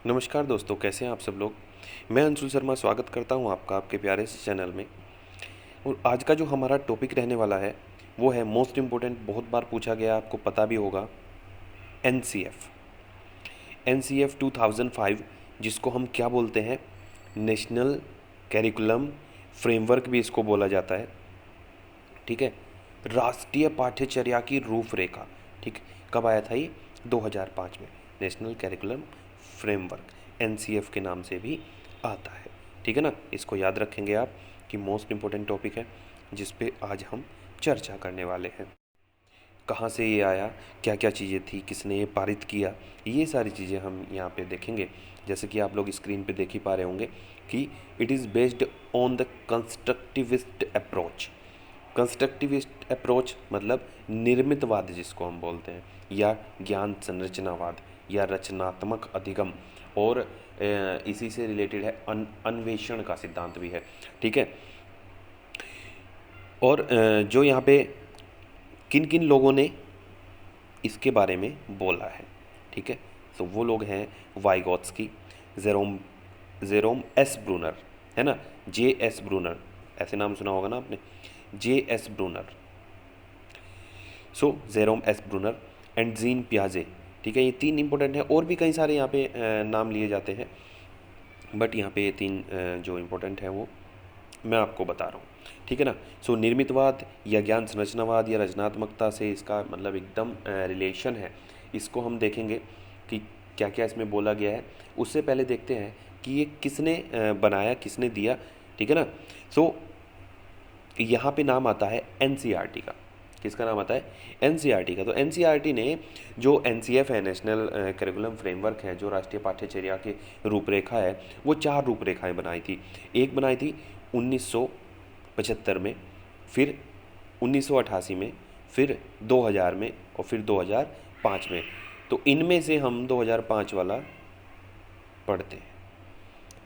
नमस्कार दोस्तों, कैसे हैं आप सब लोग। मैं अंशुल शर्मा स्वागत करता हूं आपका आपके प्यारे से चैनल में। और आज का जो हमारा टॉपिक रहने वाला है वो है मोस्ट इम्पोर्टेंट, बहुत बार पूछा गया, आपको पता भी होगा, एनसीएफ। एनसीएफ 2005, जिसको हम क्या बोलते हैं, नेशनल कैरिकुलम फ्रेमवर्क भी इसको बोला जाता है। ठीक है, राष्ट्रीय पाठ्यचर्या की रूपरेखा। ठीक, कब आया था ये? 2005 में। नेशनल कैरिकुलम फ्रेमवर्क एनसीएफ के नाम से भी आता है। ठीक है ना, इसको याद रखेंगे आप कि मोस्ट इम्पोर्टेंट टॉपिक है जिस पे आज हम चर्चा करने वाले हैं। कहाँ से ये आया, क्या क्या चीज़ें थी, किसने ये पारित किया, ये सारी चीज़ें हम यहाँ पे देखेंगे। जैसे कि आप लोग स्क्रीन पे देख ही पा रहे होंगे कि it is based on the constructivist approach. Constructivist approach मतलब निर्मितवाद जिसको हम बोलते हैं, या ज्ञान संरचनावाद या रचनात्मक अधिगम, और इसी से रिलेटेड है अन्वेषण का सिद्धांत भी है। ठीक है, और जो यहाँ पे किन किन लोगों ने इसके बारे में बोला है, ठीक है, तो वो लोग हैं Vygotsky, Jerome Jerome S Bruner, है ना, जे एस ब्रूनर, ऐसे नाम सुना होगा ना आपने, J S Bruner, so Jerome S Bruner and Jean पियाजे। ठीक है, ये तीन इंपॉर्टेंट हैं, और भी कई सारे यहाँ पे नाम लिए जाते हैं, बट यहाँ पे ये तीन जो इम्पोर्टेंट हैं वो मैं आपको बता रहा हूँ। ठीक है ना, सो निर्मितवाद या ज्ञान संरचनावाद या रचनात्मकता से इसका मतलब एकदम रिलेशन है। इसको हम देखेंगे कि क्या क्या इसमें बोला गया है। उससे पहले देखते हैं कि ये किसने बनाया, किसने दिया। ठीक है ना, सो यहाँ पे नाम आता है एनसीईआरटी का। किसका नाम आता है? एनसीईआरटी का। तो एनसीईआरटी ने जो एनसीएफ है, नेशनल करिकुलम फ्रेमवर्क है, जो राष्ट्रीय पाठ्यचर्या की रूपरेखा है, वो 4 रूपरेखाएं बनाई थी। एक बनाई थी 1975 में, फिर 1988 में, फिर 2000 में, और फिर 2005 में। तो इनमें से हम 2005 वाला पढ़ते हैं,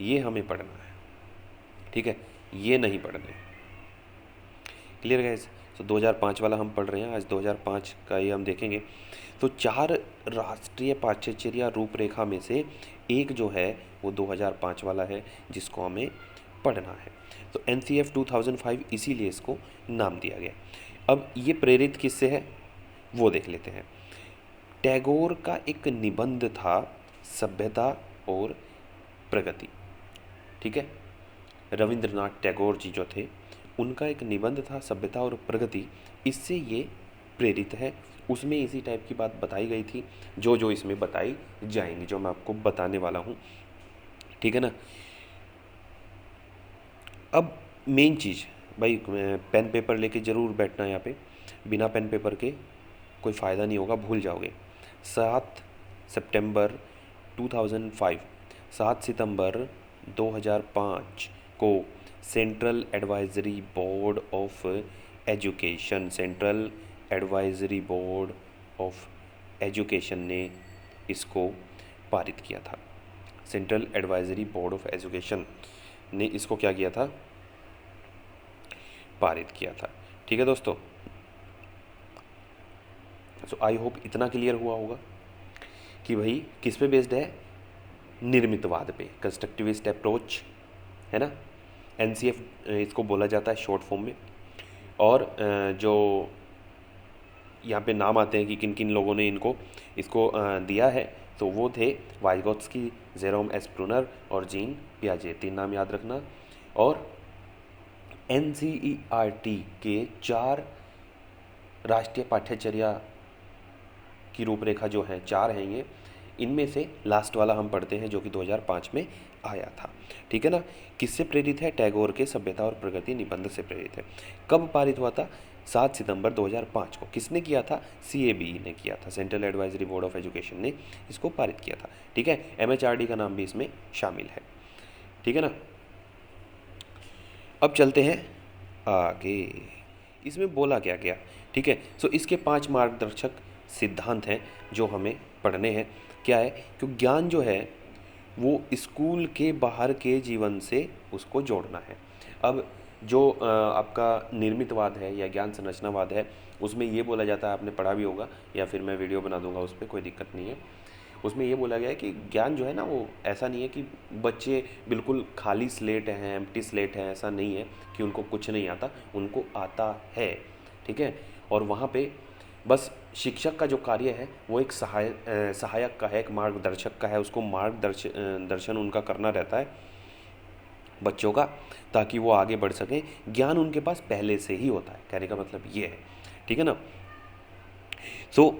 ये हमें पढ़ना है। ठीक है, ये नहीं पढ़ना है। Clear guys? तो 2005 वाला हम पढ़ रहे हैं आज, 2005 का ये हम देखेंगे। तो 4 राष्ट्रीय पाठ्यचर्या रूपरेखा में से एक जो है वो 2005 वाला है, जिसको हमें पढ़ना है। तो एनसीएफ 2005 इसीलिए इसको नाम दिया गया। अब ये प्रेरित किससे है वो देख लेते हैं। टैगोर का एक निबंध था, सभ्यता और प्रगति। ठीक है, रविंद्रनाथ टैगोर जी जो थे, उनका एक निबंध था, सभ्यता और प्रगति। इससे ये प्रेरित है। उसमें इसी टाइप की बात बताई गई थी जो जो इसमें बताई जाएंगी, जो मैं आपको बताने वाला हूँ। ठीक है ना, अब मेन चीज़ भाई, पेन पेपर लेके ज़रूर बैठना यहाँ पे। बिना पेन पेपर के कोई फ़ायदा नहीं होगा, भूल जाओगे। 7 सितंबर 2005, 7 सितंबर 2005 को central advisory board of education, central advisory board of education ने इसको पारित किया था। Central advisory board of education ने इसको क्या किया था? पारित किया था। ठीक है दोस्तों, सो आई होप इतना क्लियर हुआ होगा कि भाई किस पे बेस्ड है? निर्मितवाद पे, कंस्ट्रक्टिविस्ट अप्रोच, है ना। एनसीएफ इसको बोला जाता है शॉर्ट फॉर्म में। और जो यहाँ पे नाम आते हैं कि किन किन लोगों ने इसको दिया है, तो वो थे वाइगोत्स्की, जेरोम एस ब्रूनर और जीन पियाजे। 3 नाम याद रखना। और एनसीईआरटी के 4 राष्ट्रीय पाठ्यचर्या की रूपरेखा जो है, 4 हैं ये। इनमें से लास्ट वाला हम पढ़ते हैं जो कि 2005 में आया था। ठीक है ना, किससे प्रेरित है? टैगोर के सभ्यता और प्रगति निबंध से प्रेरित है। कब पारित हुआ था? 7 सितंबर 2005 को। किसने किया था? सीएबी ने किया था, central advisory board of education ने इसको पारित किया था। ठीक है, एमएचआरडी का नाम भी इसमें शामिल है। ठीक है ना, अब चलते हैं आगे। इसमें बोला क्या गया? ठीक है, सो इसके 5 मार्गदर्शक सिद्धांत हैं जो हमें पढ़ने हैं। क्या है? क्योंकि ज्ञान जो है वो स्कूल के बाहर के जीवन से उसको जोड़ना है। अब जो आपका निर्मितवाद है या ज्ञान संरचनावाद है, उसमें ये बोला जाता है, आपने पढ़ा भी होगा या फिर मैं वीडियो बना दूंगा उस पर, कोई दिक्कत नहीं है। उसमें ये बोला गया है कि ज्ञान जो है ना वो ऐसा नहीं है कि बच्चे बिल्कुल खाली स्लेट हैं, एम्प्टी स्लेट है, ऐसा नहीं है कि उनको कुछ नहीं आता, उनको आता है, ठीक है। और वहाँ पे बस शिक्षक का जो कार्य है वो एक सहायक का है, एक मार्गदर्शक का है, उसको दर्शन उनका करना रहता है बच्चों का, ताकि वो आगे बढ़ सकें। ज्ञान उनके पास पहले से ही होता है, कहने का मतलब ये है, ठीक है ना। तो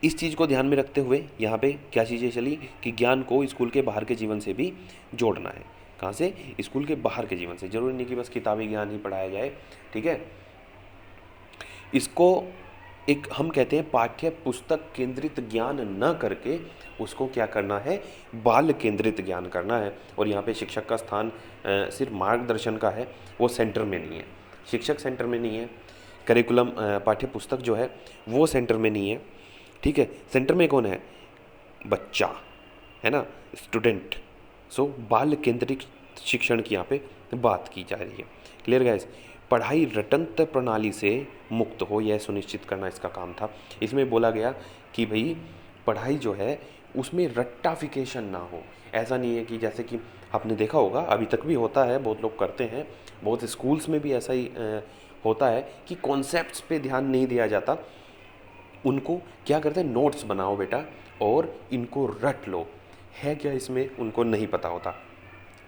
इस चीज़ को ध्यान में रखते हुए यहाँ पे क्या चीज़ें चली कि ज्ञान को स्कूल के बाहर के जीवन से भी जोड़ना है। कहाँ से? स्कूल के बाहर के जीवन से। जरूरी नहीं कि बस किताबी ज्ञान ही पढ़ाया जाए, ठीक है। इसको एक हम कहते हैं पाठ्य पुस्तक केंद्रित ज्ञान न करके उसको क्या करना है, बाल केंद्रित ज्ञान करना है। और यहाँ पे शिक्षक का स्थान सिर्फ मार्गदर्शन का है, वो सेंटर में नहीं है। शिक्षक सेंटर में नहीं है, करिकुलम पाठ्य पुस्तक जो है वो सेंटर में नहीं है, ठीक है। सेंटर में कौन है? बच्चा, है ना, स्टूडेंट। सो बाल केंद्रित शिक्षण की यहाँ पे बात की जा रही है। Clear guys? पढ़ाई रटंत्र प्रणाली से मुक्त हो, यह सुनिश्चित करना इसका काम था। इसमें बोला गया कि भाई पढ़ाई जो है उसमें रट्टाफिकेशन ना हो। ऐसा नहीं है कि जैसे कि आपने देखा होगा, अभी तक भी होता है, बहुत लोग करते हैं, बहुत स्कूल्स में भी ऐसा ही होता है कि कॉन्सेप्ट्स पे ध्यान नहीं दिया जाता। उनको क्या करते हैं, नोट्स बनाओ बेटा और इनको रट लो, है क्या इसमें उनको नहीं पता होता।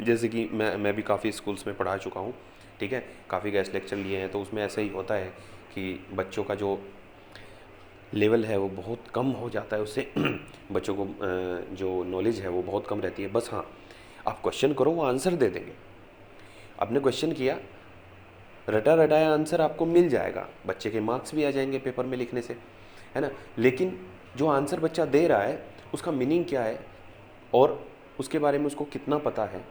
जैसे कि मैं भी काफ़ी स्कूल्स में पढ़ा चुका हूँ, ठीक है, काफ़ी गेस्ट लेक्चर लिए हैं, तो उसमें ऐसा ही होता है कि बच्चों का जो लेवल है वो बहुत कम हो जाता है, उससे बच्चों को जो नॉलेज है वो बहुत कम रहती है। बस हाँ, आप क्वेश्चन करो, वो आंसर दे देंगे। आपने क्वेश्चन किया, रटा रटाया आंसर आपको मिल जाएगा, बच्चे के मार्क्स भी आ जाएंगे पेपर में लिखने से, है ना। लेकिन जो आंसर बच्चा दे रहा है उसका मीनिंग क्या है और उसके बारे में उसको कितना पता है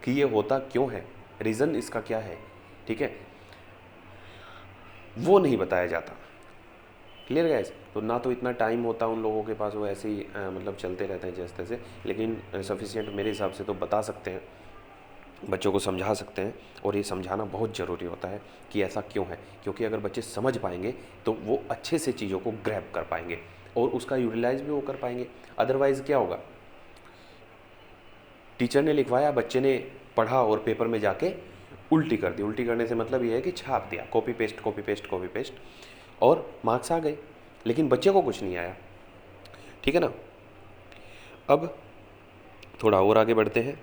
कि ये होता क्यों है, रीज़न इसका क्या है, ठीक है, वो नहीं बताया जाता। Clear guys? तो ना तो इतना टाइम होता उन लोगों के पास, वो ऐसे ही मतलब चलते रहते हैं जैसे तैसे, लेकिन सफिशिएंट मेरे हिसाब से तो बता सकते हैं, बच्चों को समझा सकते हैं। और ये समझाना बहुत ज़रूरी होता है कि ऐसा क्यों है, क्योंकि अगर बच्चे समझ पाएंगे तो वो अच्छे से चीज़ों को ग्रैब कर पाएंगे और उसका यूटिलाइज भी वो कर पाएंगे। अदरवाइज़ क्या होगा, टीचर ने लिखवाया, बच्चे ने पढ़ा और पेपर में जाके उल्टी कर दी। उल्टी करने से मतलब ये है कि छाप दिया, copy paste copy paste copy paste, और मार्क्स आ गए, लेकिन बच्चे को कुछ नहीं आया, ठीक है ना। अब थोड़ा और आगे बढ़ते हैं,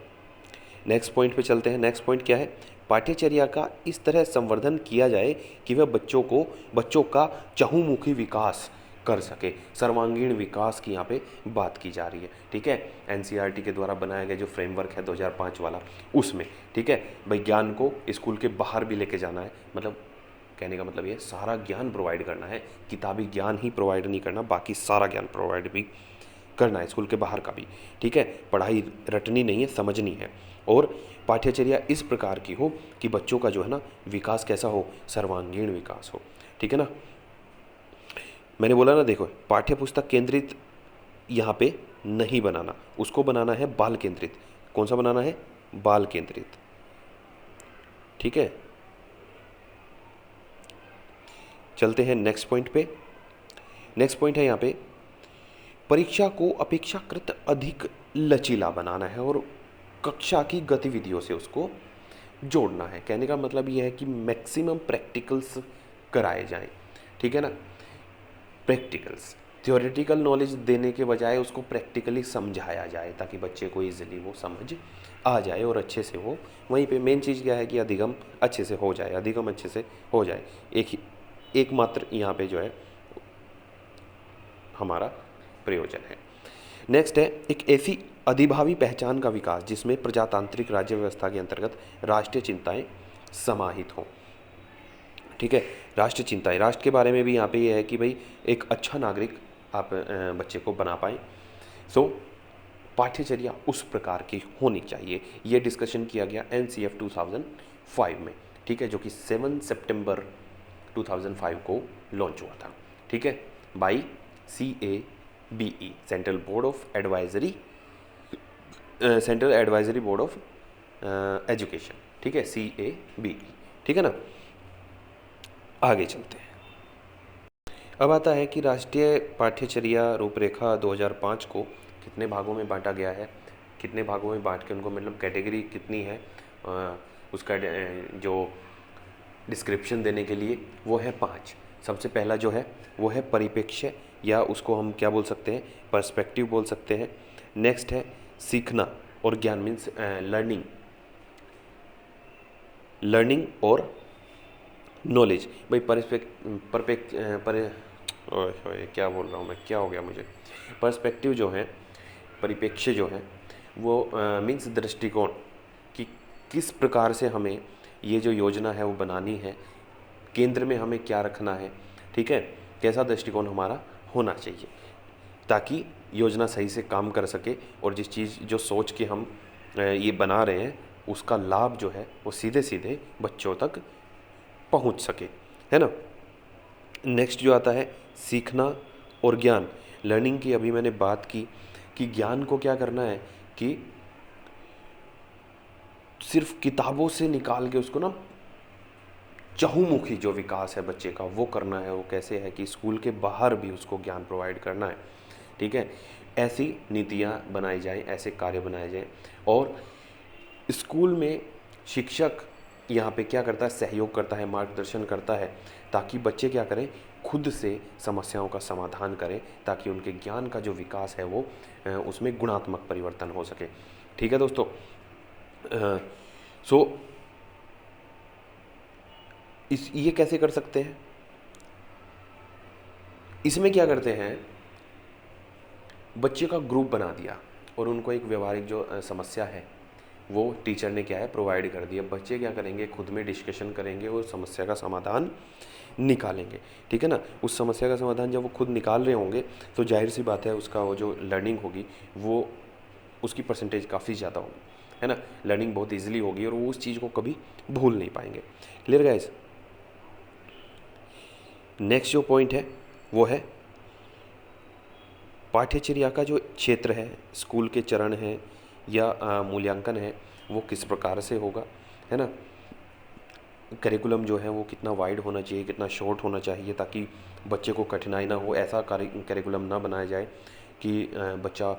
नेक्स्ट पॉइंट पे चलते हैं। नेक्स्ट पॉइंट क्या है? पाठ्यचर्या का इस तरह संवर्धन किया जाए कि वह बच्चों का चहुमुखी विकास कर सके। सर्वांगीण विकास की यहाँ पे बात की जा रही है, ठीक है। एनसीईआरटी के द्वारा बनाया गया जो फ्रेमवर्क है 2005 वाला, उसमें, ठीक है, भाई ज्ञान को स्कूल के बाहर भी लेके जाना है। मतलब कहने का मतलब ये सारा ज्ञान प्रोवाइड करना है, किताबी ज्ञान ही प्रोवाइड नहीं करना, बाकी सारा ज्ञान प्रोवाइड भी करना है, स्कूल के बाहर का भी, ठीक है। पढ़ाई रटनी नहीं है, समझनी है। और पाठ्यचर्या इस प्रकार की हो कि बच्चों का जो है ना विकास कैसा हो, सर्वांगीण विकास हो, ठीक है ना। मैंने बोला ना, देखो, पाठ्य पुस्तक केंद्रित यहाँ पे नहीं बनाना, उसको बनाना है बाल केंद्रित। कौन सा बनाना है? बाल केंद्रित, ठीक है। चलते हैं नेक्स्ट पॉइंट पे। नेक्स्ट पॉइंट है यहाँ पे, परीक्षा को अपेक्षाकृत अधिक लचीला बनाना है और कक्षा की गतिविधियों से उसको जोड़ना है। कहने का मतलब ये है कि मैक्सिमम प्रैक्टिकल्स कराए जाएं, ठीक है ना। प्रैक्टिकल्स, थ्योरेटिकल नॉलेज देने के बजाय उसको प्रैक्टिकली समझाया जाए ताकि बच्चे को ईजिली वो समझ आ जाए और अच्छे से हो। वहीं पे मेन चीज़ क्या है कि अधिगम अच्छे से हो जाए, अधिगम अच्छे से हो जाए, एकमात्र यहाँ पे जो है हमारा प्रयोजन है। नेक्स्ट है, एक ऐसी अधिभावी पहचान का विकास जिसमें प्रजातांत्रिक राज्य व्यवस्था के अंतर्गत राष्ट्रीय चिंताएं समाहित हों, ठीक है। राष्ट्रीय चिंताएं, राष्ट्र के बारे में भी यहाँ पे ये है कि भाई एक अच्छा नागरिक आप बच्चे को बना पाएँ। सो पाठ्यचर्या उस प्रकार की होनी चाहिए। ये डिस्कशन किया गया NCF 2005 में, ठीक है, जो कि 7 सितंबर 2005 को लॉन्च हुआ था, ठीक है, by CABE, central advisory board of education, ठीक है, CABE, ठीक है ना। आगे चलते हैं। अब आता है कि राष्ट्रीय पाठ्यचर्या रूपरेखा 2005 को कितने भागों में बांटा गया है, कितने भागों में बांट के उनको मतलब कैटेगरी कितनी है उसका जो डिस्क्रिप्शन देने के लिए वो है 5। सबसे पहला जो है वो है परिप्रेक्ष्य, या उसको हम क्या बोल सकते हैं, पर्सपेक्टिव बोल सकते हैं। नेक्स्ट है सीखना और ज्ञान, मीन्स लर्निंग और नॉलेज। भाई ओए क्या बोल रहा हूँ मैं, क्या हो गया मुझे। पर्सपेक्टिव जो है, परिप्रेक्ष्य जो है वो मीन्स दृष्टिकोण, कि किस प्रकार से हमें ये जो योजना है वो बनानी है, केंद्र में हमें क्या रखना है, ठीक है, कैसा दृष्टिकोण हमारा होना चाहिए ताकि योजना सही से काम कर सके और जिस चीज़ जो सोच के हम ये बना रहे हैं उसका लाभ जो है वो सीधे सीधे बच्चों तक पहुंच सके, है ना। नेक्स्ट जो आता है सीखना और ज्ञान, लर्निंग की अभी मैंने बात की कि ज्ञान को क्या करना है कि सिर्फ किताबों से निकाल के उसको ना चहुमुखी जो विकास है बच्चे का वो करना है। वो कैसे है कि स्कूल के बाहर भी उसको ज्ञान प्रोवाइड करना है, ठीक है। ऐसी नीतियाँ बनाई जाएं, ऐसे कार्य बनाए जाएं। और स्कूल में शिक्षक यहाँ पे क्या करता है, सहयोग करता है, मार्गदर्शन करता है, ताकि बच्चे क्या करें, खुद से समस्याओं का समाधान करें, ताकि उनके ज्ञान का जो विकास है वो उसमें गुणात्मक परिवर्तन हो सके, ठीक है दोस्तों। सो ये कैसे कर सकते हैं, इसमें क्या करते हैं, बच्चे का ग्रुप बना दिया और उनको एक व्यवहारिक जो समस्या है वो टीचर ने क्या है प्रोवाइड कर दिया। बच्चे क्या करेंगे, खुद में डिस्कशन करेंगे और समस्या का समाधान निकालेंगे, ठीक है ना। उस समस्या का समाधान जब वो खुद निकाल रहे होंगे तो जाहिर सी बात है उसका वो जो लर्निंग होगी वो उसकी परसेंटेज काफ़ी ज़्यादा होगी, है ना। लर्निंग बहुत ईजिली होगी और वो उस चीज़ को कभी भूल नहीं पाएंगे। Clear guys. नेक्स्ट जो पॉइंट है वो है पाठ्यचर्या का जो क्षेत्र है, स्कूल के चरण हैं या मूल्यांकन है वो किस प्रकार से होगा, है ना। करिकुलम जो है वो कितना वाइड होना चाहिए, कितना शॉर्ट होना चाहिए, ताकि बच्चे को कठिनाई ना हो। ऐसा करिकुलम ना बनाया जाए कि बच्चा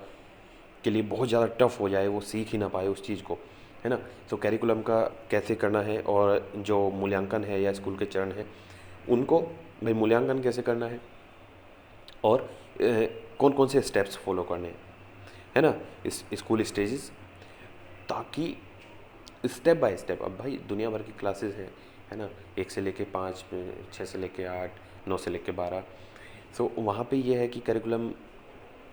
के लिए बहुत ज़्यादा टफ हो जाए, वो सीख ही ना पाए उस चीज़ को, है ना। तो करिकुलम का कैसे करना है, और जो मूल्यांकन है या स्कूल के चरण है उनको भाई मूल्यांकन कैसे करना है और कौन कौन से स्टेप्स फॉलो करने हैं, है ना, इस स्कूल स्टेजेस, ताकि स्टेप बाय स्टेप। अब भाई दुनिया भर की क्लासेस हैं, है ना, 1 से लेके 5, 6 से लेके 8, 9 से लेके 12। सो वहाँ पे ये है कि करिकुलम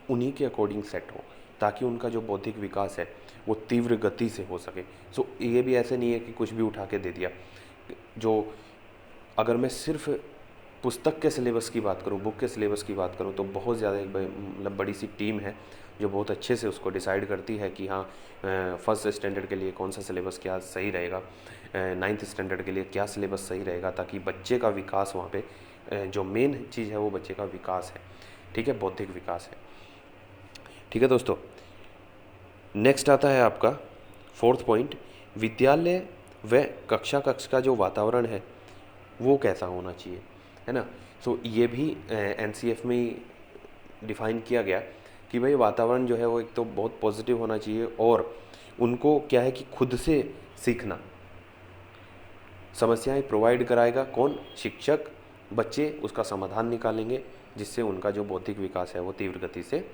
उन्हीं के अकॉर्डिंग सेट हो ताकि उनका जो बौद्धिक विकास है वो तीव्र गति से हो सके। सो ये भी ऐसे नहीं है कि कुछ भी उठा के दे दिया। जो अगर मैं सिर्फ पुस्तक के सिलेबस की बात करूँ, बुक के सिलेबस की बात करूँ, तो बहुत ज़्यादा मतलब बड़ी सी टीम है जो बहुत अच्छे से उसको डिसाइड करती है कि हाँ फर्स्ट स्टैंडर्ड के लिए कौन सा सिलेबस क्या सही रहेगा, 9th स्टैंडर्ड के लिए क्या सिलेबस सही रहेगा, ताकि बच्चे का विकास वहाँ पे जो मेन चीज़ है वो बच्चे का विकास है, ठीक है, बौद्धिक विकास है, ठीक है दोस्तों। नेक्स्ट आता है आपका 4th पॉइंट, विद्यालय व कक्षा का जो वातावरण है वो कैसा होना चाहिए, है ना। सो ये भी NCF में ही डिफ़ाइन किया गया कि भाई वातावरण जो है वो एक तो बहुत पॉजिटिव होना चाहिए और उनको क्या है कि खुद से सीखना, समस्याएं प्रोवाइड कराएगा कौन, शिक्षक, बच्चे उसका समाधान निकालेंगे जिससे उनका जो बौद्धिक विकास है वो तीव्र गति से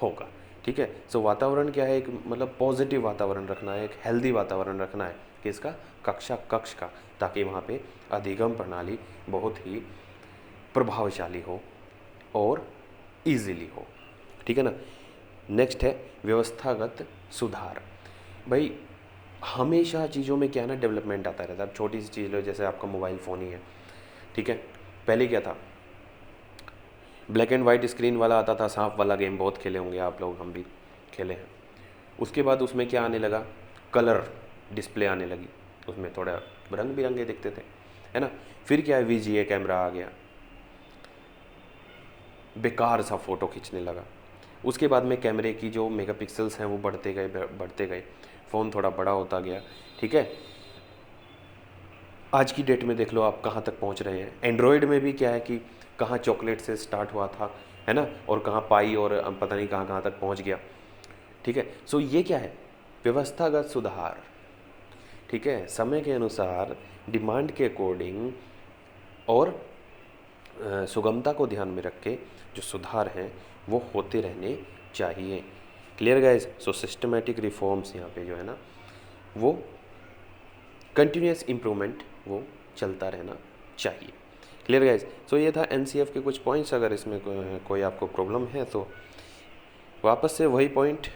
होगा, ठीक है। सो वातावरण क्या है, एक मतलब पॉजिटिव वातावरण रखना है, एक हेल्दी वातावरण रखना है किसका, कक्ष का, ताकि वहाँ पे अधिगम प्रणाली बहुत ही प्रभावशाली हो और इजीली हो, ठीक है ना। नेक्स्ट है व्यवस्थागत सुधार। भाई हमेशा चीज़ों में क्या है ना, डेवलपमेंट आता रहता है। अब छोटी सी चीज़ लो, जैसे आपका मोबाइल फ़ोन ही है, ठीक है। पहले क्या था, ब्लैक एंड वाइट स्क्रीन वाला आता था, सांप वाला गेम बहुत खेले होंगे आप लोग, हम भी खेले हैं। उसके बाद उसमें क्या आने लगा, कलर डिस्प्ले आने लगी, उसमें थोड़ा रंग बिरंगे दिखते थे, है ना। फिर क्या है, VGA कैमरा आ गया, बेकार सा फ़ोटो खींचने लगा। उसके बाद में कैमरे की जो मेगापिक्सल्स हैं वो बढ़ते गए, फ़ोन थोड़ा बड़ा होता गया, ठीक है। आज की डेट में देख लो आप कहाँ तक पहुँच रहे हैं। एंड्रॉयड में भी क्या है कि कहाँ चॉकलेट से स्टार्ट हुआ था, है ना, और कहाँ पाई और पता नहीं कहाँ कहाँ तक पहुँच गया। ठीक है, सो ये क्या है, व्यवस्थागत सुधार। ठीक है, समय के अनुसार, डिमांड के अकॉर्डिंग और सुगमता को ध्यान में रख के जो सुधार हैं वो होते रहने चाहिए। Clear guys? So systematic reforms यहाँ पे जो है ना वो कंटिन्यूस इम्प्रूवमेंट वो चलता रहना चाहिए। Clear guys? सो ये था एनसीएफ के कुछ पॉइंट्स। अगर इसमें कोई आपको प्रॉब्लम है तो वापस से वही पॉइंट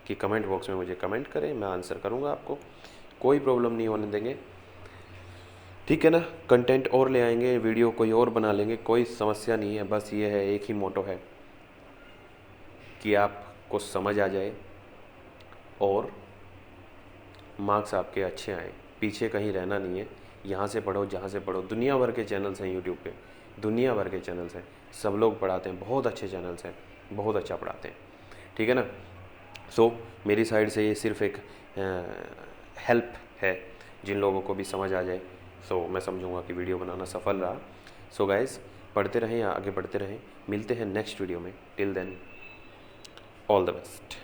कि कमेंट बॉक्स में मुझे कमेंट करें, मैं आंसर करूँगा आपको, कोई प्रॉब्लम नहीं होने देंगे। ठीक है ना, कंटेंट और ले आएंगे, वीडियो कोई और बना लेंगे, कोई समस्या नहीं है। बस ये है, एक ही मोटो है कि आपको समझ आ जाए और मार्क्स आपके अच्छे आए, पीछे कहीं रहना नहीं है। यहाँ से पढ़ो, जहाँ से पढ़ो, दुनिया भर के चैनल्स हैं यूट्यूब पे, दुनिया भर के चैनल्स हैं, सब लोग पढ़ाते हैं, बहुत अच्छे चैनल्स हैं, बहुत अच्छा पढ़ाते हैं। ठीक है ना। सो मेरी साइड से ये सिर्फ एक हेल्प है, जिन लोगों को भी समझ आ जाए सो मैं समझूंगा कि वीडियो बनाना सफल रहा। सो गाइस, पढ़ते रहें या आगे बढ़ते रहें, मिलते हैं नेक्स्ट वीडियो में। Till then, all the best.